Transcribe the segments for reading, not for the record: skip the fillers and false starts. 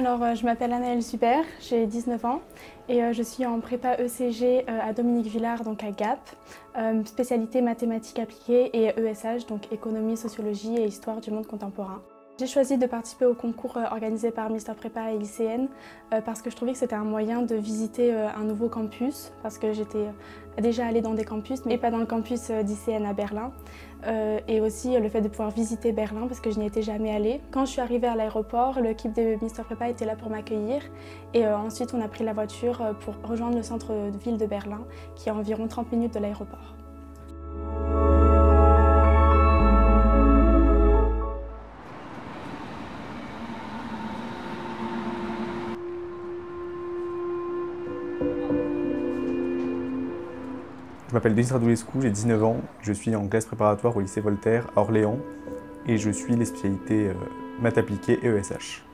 Je m'appelle Anaëlle Super, j'ai 19 ans et je suis en prépa ECG à Dominique Villard, donc à Gap, spécialité mathématiques appliquées et ESH, donc économie, sociologie et histoire du monde contemporain. J'ai choisi de participer au concours organisé par Mister Prépa et lycéenne parce que je trouvais que c'était un moyen de visiter un nouveau campus, parce que j'étais déjà allée dans des campus, mais pas dans le campus d'ICN à Berlin. Et aussi le fait de pouvoir visiter Berlin parce que je n'y étais jamais allée. Quand je suis arrivée à l'aéroport, l'équipe de Mister Prépa était là pour m'accueillir et ensuite on a pris la voiture pour rejoindre le centre-ville de Berlin qui est à environ 30 minutes de l'aéroport. Je m'appelle Denis Radulescu, j'ai 19 ans, je suis en classe préparatoire au lycée Voltaire à Orléans et je suis les spécialités maths appliquées et ESH.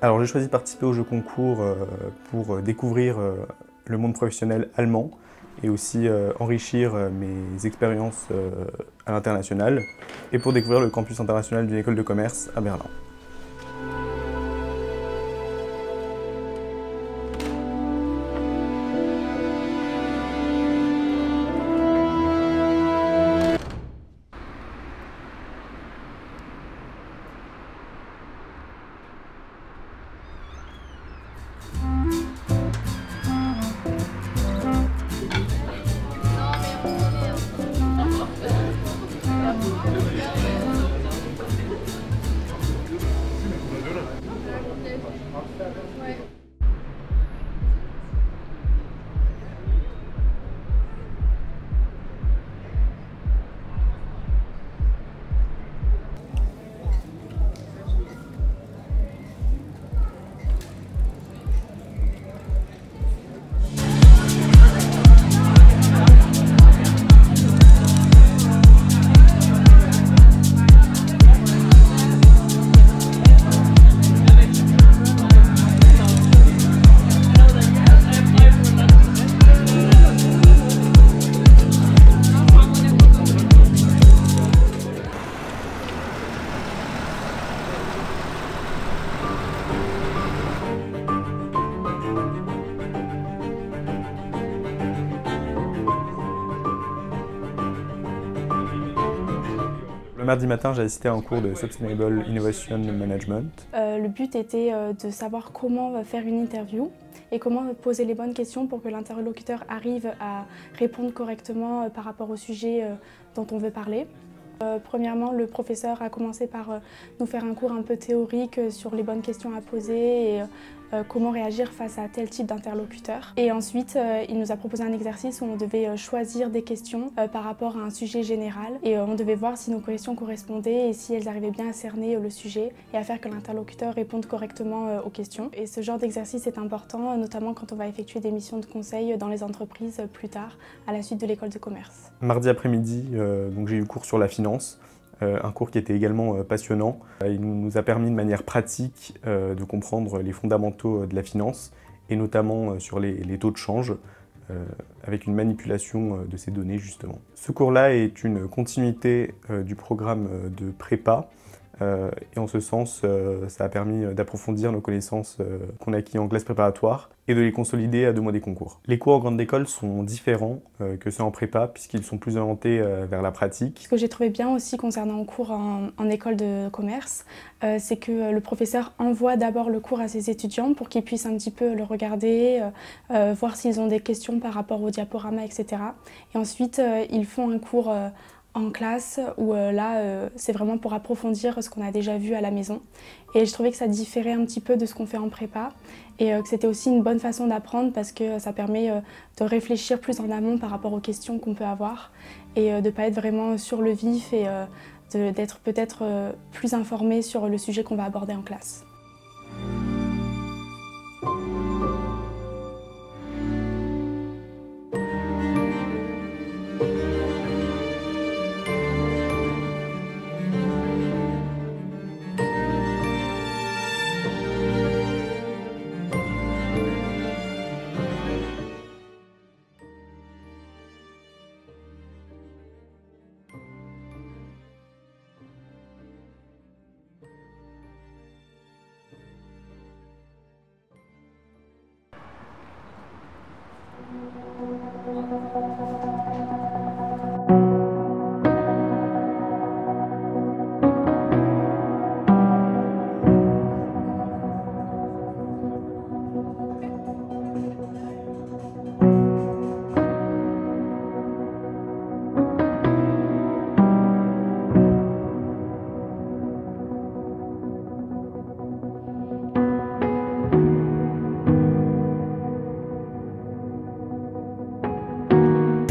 Alors j'ai choisi de participer au jeu concours pour découvrir le monde professionnel allemand et aussi enrichir mes expériences à l'international et pour découvrir le campus international d'une école de commerce à Berlin. Le mardi matin, j'ai assisté à un cours de Sustainable Innovation Management. Le but était de savoir comment faire une interview et comment poser les bonnes questions pour que l'interlocuteur arrive à répondre correctement par rapport au sujet dont on veut parler. Premièrement, le professeur a commencé par nous faire un cours un peu théorique sur les bonnes questions à poser et comment réagir face à tel type d'interlocuteur. Et ensuite, il nous a proposé un exercice où on devait choisir des questions par rapport à un sujet général et on devait voir si nos questions correspondaient et si elles arrivaient bien à cerner le sujet et à faire que l'interlocuteur réponde correctement aux questions. Et ce genre d'exercice est important, notamment quand on va effectuer des missions de conseil dans les entreprises plus tard, à la suite de l'école de commerce. Mardi après-midi, j'ai eu cours sur la finance. Un cours qui était également passionnant. Il nous a permis de manière pratique de comprendre les fondamentaux de la finance et notamment sur les taux de change avec une manipulation de ces données justement. Ce cours-là est une continuité du programme de prépa et en ce sens, ça a permis d'approfondir nos connaissances qu'on a acquis en classe préparatoire et de les consolider à 2 mois des concours. Les cours en grande école sont différents que ceux en prépa puisqu'ils sont plus orientés vers la pratique. Ce que j'ai trouvé bien aussi concernant le cours en école de commerce, c'est que le professeur envoie d'abord le cours à ses étudiants pour qu'ils puissent un petit peu le regarder, voir s'ils ont des questions par rapport au diaporama, etc. Et ensuite, ils font un cours en classe où c'est vraiment pour approfondir ce qu'on a déjà vu à la maison. Et je trouvais que ça différait un petit peu de ce qu'on fait en prépa et que c'était aussi une bonne façon d'apprendre parce que ça permet de réfléchir plus en amont par rapport aux questions qu'on peut avoir et de ne pas être vraiment sur le vif et d'être peut-être plus informé sur le sujet qu'on va aborder en classe.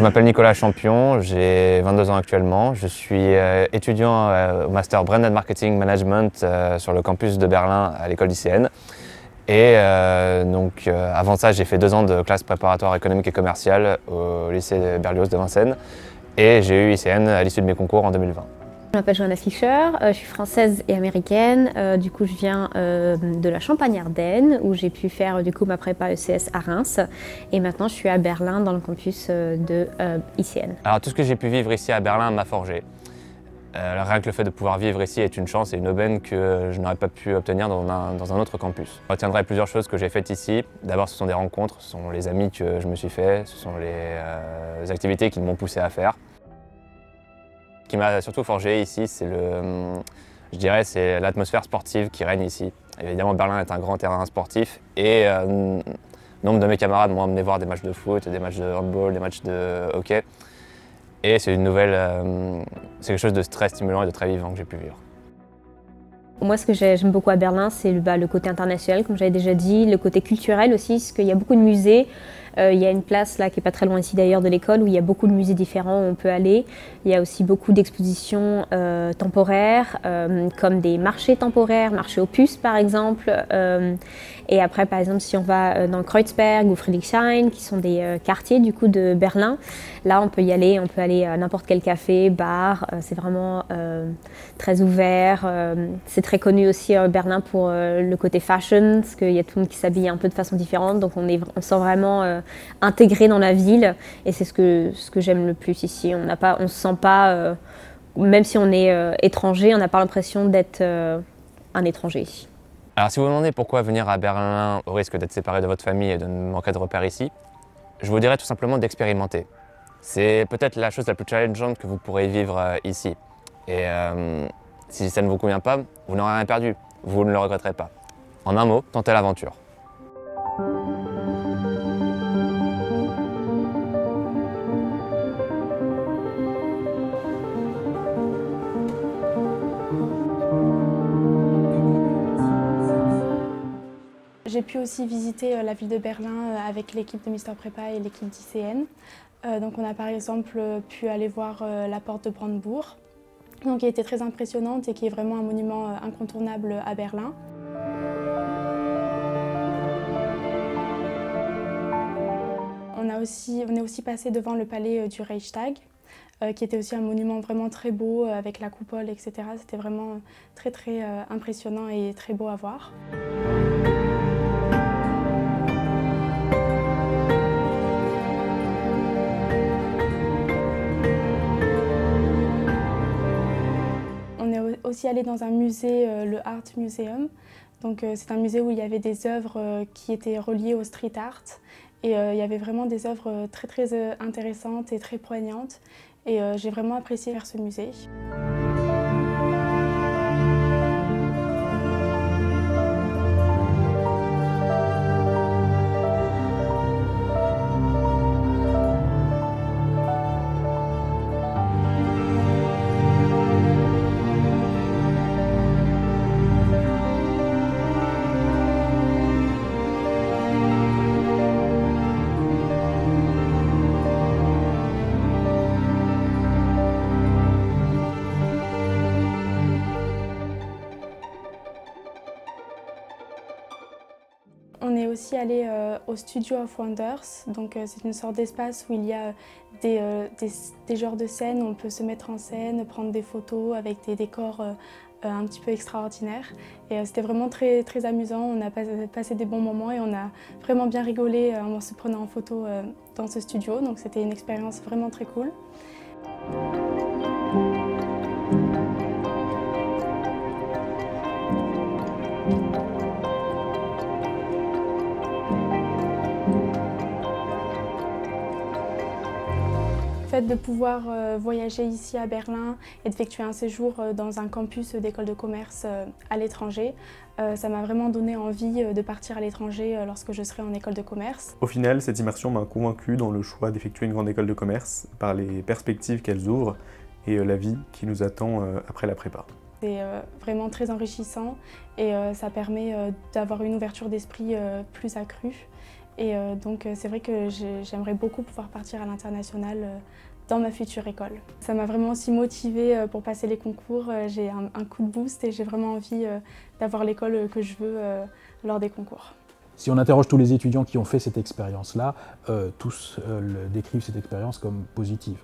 Je m'appelle Nicolas Champion, j'ai 22 ans actuellement. Je suis étudiant au Master Brand and Marketing Management sur le campus de Berlin à l'école d'ICN. Et avant ça, j'ai fait 2 ans de classe préparatoire économique et commerciale au lycée Berlioz de Vincennes. Et j'ai eu ICN à l'issue de mes concours en 2020. Je m'appelle Johanna Fischer, je suis française et américaine. Du coup, je viens de la Champagne-Ardenne où j'ai pu faire du coup ma prépa ECS à Reims. Et maintenant, je suis à Berlin dans le campus de ICN. Alors tout ce que j'ai pu vivre ici à Berlin m'a forgé. Rien que le fait de pouvoir vivre ici est une chance et une aubaine que je n'aurais pas pu obtenir dans un autre campus. Je retiendrai plusieurs choses que j'ai faites ici. D'abord, ce sont des rencontres, ce sont les amis que je me suis fait, ce sont les activités qui m'ont poussé à faire. Ce qui m'a surtout forgé ici, c'est l'atmosphère sportive qui règne ici. Évidemment, Berlin est un grand terrain sportif et nombre de mes camarades m'ont emmené voir des matchs de foot, des matchs de handball, des matchs de hockey. Et c'est quelque chose de très stimulant et de très vivant que j'ai pu vivre. Moi, ce que j'aime beaucoup à Berlin, c'est le côté international, comme j'avais déjà dit, le côté culturel aussi, parce qu'il y a beaucoup de musées. Il y a une place là qui n'est pas très loin ici d'ailleurs de l'école où il y a beaucoup de musées différents où on peut aller. Il y a aussi beaucoup d'expositions temporaires, comme des marchés temporaires, marché aux puces par exemple. Et après, par exemple, si on va dans Kreuzberg ou Friedrichshain, qui sont des quartiers du coup de Berlin, là on peut y aller, on peut aller à n'importe quel café, bar. C'est vraiment très ouvert. C'est très connu aussi Berlin pour le côté fashion, parce qu'il y a tout le monde qui s'habille un peu de façon différente, donc on se sent vraiment intégré dans la ville, et c'est ce que j'aime le plus ici. On se sent pas, même si on est étranger, on n'a pas l'impression d'être un étranger ici. Alors si vous vous demandez pourquoi venir à Berlin au risque d'être séparé de votre famille et de manquer de repères ici, je vous dirais tout simplement d'expérimenter. C'est peut-être la chose la plus challengeante que vous pourrez vivre ici. Et si ça ne vous convient pas, vous n'aurez rien perdu, vous ne le regretterez pas. En un mot, tentez l'aventure. J'ai pu aussi visiter la ville de Berlin avec l'équipe de Mister Prépa et l'équipe d'ICN. Donc on a par exemple pu aller voir la porte de Brandebourg, donc qui était très impressionnante et qui est vraiment un monument incontournable à Berlin. On est aussi passé devant le palais du Reichstag, qui était aussi un monument vraiment très beau avec la coupole, etc. C'était vraiment très impressionnant et très beau à voir. Aussi allé dans un musée, le Art Museum. Donc c'est un musée où il y avait des œuvres qui étaient reliées au street art. Et il y avait vraiment des œuvres très intéressantes et très poignantes. Et j'ai vraiment apprécié faire ce musée. On est aussi allé au Studio of Wonders, donc c'est une sorte d'espace où il y a des genres de scènes où on peut se mettre en scène, prendre des photos avec des décors un petit peu extraordinaires. Et c'était vraiment très amusant, on a passé des bons moments et on a vraiment bien rigolé en se prenant en photo dans ce studio, donc c'était une expérience vraiment très cool. Le fait de pouvoir voyager ici à Berlin et d'effectuer un séjour dans un campus d'école de commerce à l'étranger, ça m'a vraiment donné envie de partir à l'étranger lorsque je serai en école de commerce. Au final, cette immersion m'a convaincu dans le choix d'effectuer une grande école de commerce par les perspectives qu'elles ouvrent et la vie qui nous attend après la prépa. C'est vraiment très enrichissant et ça permet d'avoir une ouverture d'esprit plus accrue. Et donc c'est vrai que j'aimerais beaucoup pouvoir partir à l'international dans ma future école. Ça m'a vraiment aussi motivée pour passer les concours. J'ai un coup de boost et j'ai vraiment envie d'avoir l'école que je veux lors des concours. Si on interroge tous les étudiants qui ont fait cette expérience-là, tous décrivent cette expérience comme positive.